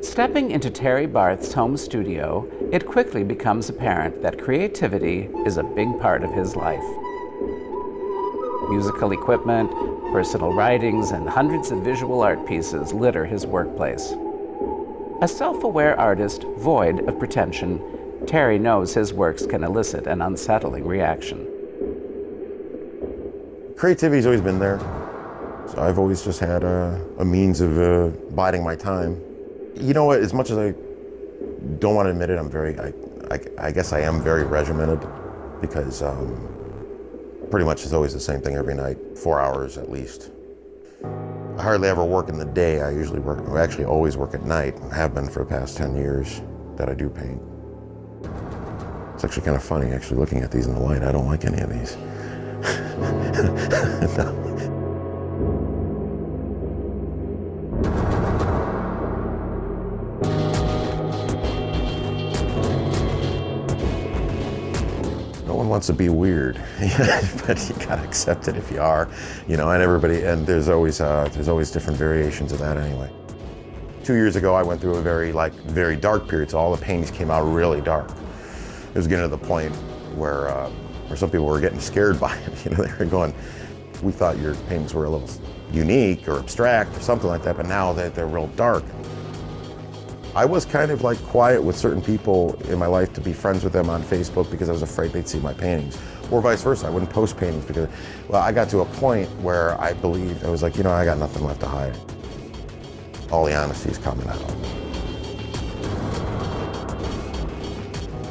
Stepping into Terry Barth's home studio, it quickly becomes apparent that creativity is a big part of his life. Musical equipment, personal writings, and hundreds of visual art pieces litter his workplace. A self-aware artist void of pretension, Terry knows his works can elicit an unsettling reaction. Creativity's always been there, so I've always just had a means of biding my time. You know what, as much as I don't want to admit it, I guess I am very regimented, because pretty much it's always the same thing every night, 4 hours at least. I hardly ever work in the day. I usually work, or actually always work at night, and have been for the past 10 years that I do paint. It's actually kind of funny, actually, looking at these in the light. I don't like any of these. No. No one wants to be weird, but you gotta accept it if you are, you know. And there's always different variations of that anyway. 2 years ago, I went through a very dark period, so all the paintings came out really dark. It was getting to the point where some people were getting scared by it. You know, they were going, "We thought your paintings were a little unique or abstract or something like that, but now they're real dark." I was kind of like quiet with certain people in my life to be friends with them on Facebook because I was afraid they'd see my paintings, or vice versa. I wouldn't post paintings because, well, I got to a point where I believed, I was like, you know, I got nothing left to hide. All the honesty is coming out.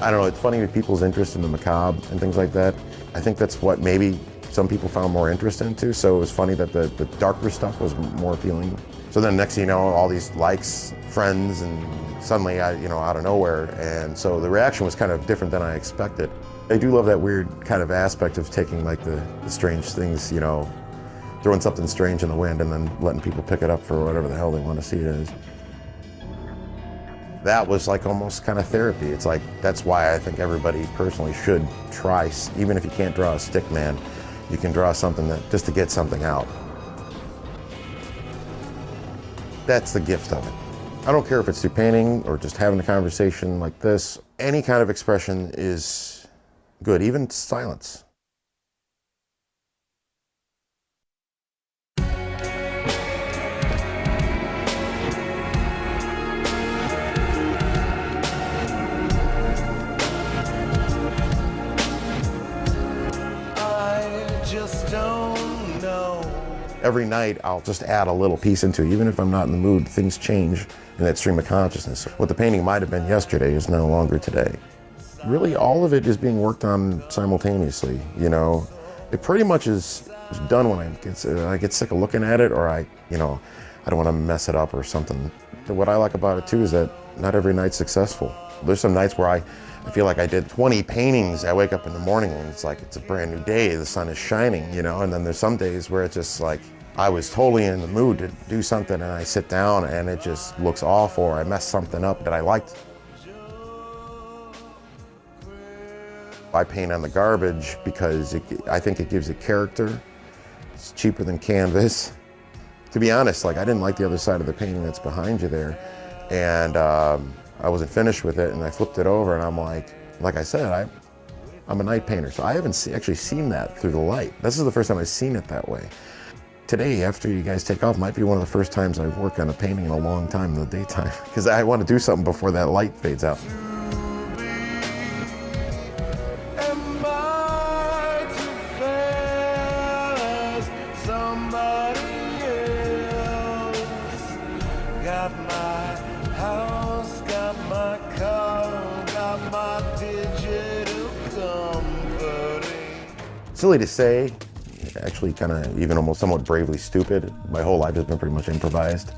I don't know, it's funny with people's interest in the macabre and things like that. I think that's what maybe some people found more interest into, so it was funny that the darker stuff was more appealing. So then next thing you know, all these likes, friends, and suddenly, out of nowhere, and so the reaction was kind of different than I expected. I do love that weird kind of aspect of taking like the strange things, you know, throwing something strange in the wind and then letting people pick it up for whatever the hell they want to see it as. That was like almost kind of therapy. It's like, that's why I think everybody personally should try, even if you can't draw a stick man, you can draw something that, just to get something out. That's the gift of it. I don't care if it's through painting or just having a conversation like this. Any kind of expression is good, even silence. Every night I'll just add a little piece into it. Even if I'm not in the mood, things change in that stream of consciousness. What the painting might have been yesterday is no longer today. Really, all of it is being worked on simultaneously, you know. It pretty much is done when I get sick of looking at it, or I don't want to mess it up or something. What I like about it too is that not every night's successful. There's some nights where I feel like I did 20 paintings. I wake up in the morning and it's like it's a brand new day, the sun is shining, you know, and then there's some days where it's just like I was totally in the mood to do something and I sit down and it just looks awful, or I mess something up that I liked. I paint on the garbage because I think it gives it character. It's cheaper than canvas. To be honest, like, I didn't like the other side of the painting that's behind you there, and I wasn't finished with it, and I flipped it over, and I'm like I said, I'm a night painter, so I haven't actually seen that through the light. This is the first time I've seen it that way. Today, after you guys take off, might be one of the first times I work on a painting in a long time in the daytime, because I want to do something before that light fades out. Silly to say, actually kind of even almost somewhat bravely stupid. My whole life has been pretty much improvised.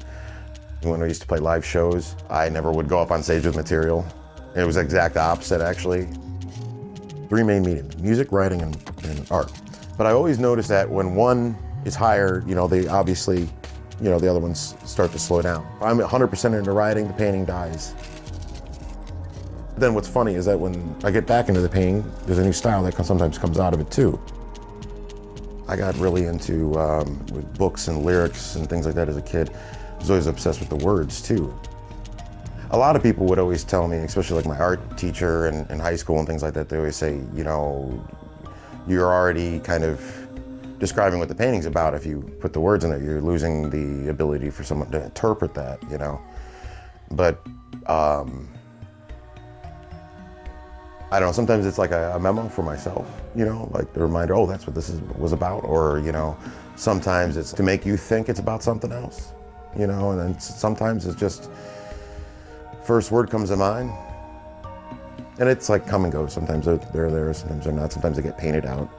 When I used to play live shows, I never would go up on stage with material. It was the exact opposite, actually. Three main mediums: music, writing, and art. But I always noticed that when one is higher, you know, they obviously, you know, the other ones start to slow down. If I'm 100% into writing, the painting dies. Then what's funny is that when I get back into the painting, there's a new style that sometimes comes out of it too. I got really into with books and lyrics and things like that as a kid. I was always obsessed with the words too. A lot of people would always tell me, especially like my art teacher in high school and things like that, they always say, you know, you're already kind of describing what the painting's about. If you put the words in there, you're losing the ability for someone to interpret that, you know. But I don't know, sometimes it's like a memo for myself, you know, like the reminder, oh, that's what this was about. Or, you know, sometimes it's to make you think it's about something else, you know, and then sometimes it's just first word comes to mind. And it's like come and go. Sometimes they're there, sometimes they're not. Sometimes they get painted out.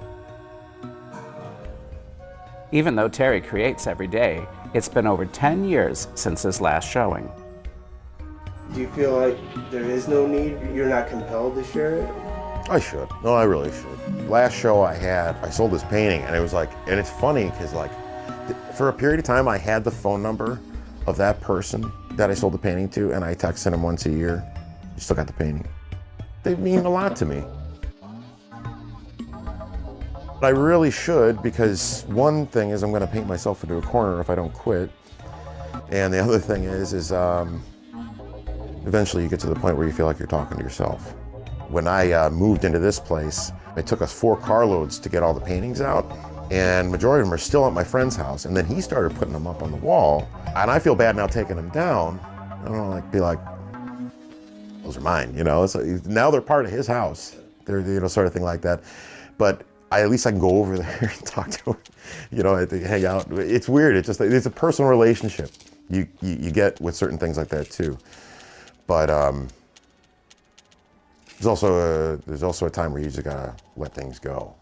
Even though Terry creates every day, it's been over 10 years since his last showing. Do you feel like there is no need? You're not compelled to share it? I should. No, I really should. Last show I had, I sold this painting, and it was like, and it's funny because like, for a period of time I had the phone number of that person that I sold the painting to, and I texted him once a year. You still got the painting. They mean a lot to me. I really should, because one thing is I'm going to paint myself into a corner if I don't quit, and the other thing is eventually you get to the point where you feel like you're talking to yourself. When I moved into this place, it took us 4 carloads to get all the paintings out, and majority of them are still at my friend's house, and then he started putting them up on the wall, and I feel bad now taking them down. I don't know, like be like, those are mine, you know. So now they're part of his house. They're, you know, sort of thing like that. But at least I can go over there and talk to him, you know, hang out. It's weird. It's just, it's a personal relationship you get with certain things like that too. But there's also a time where you just gotta let things go.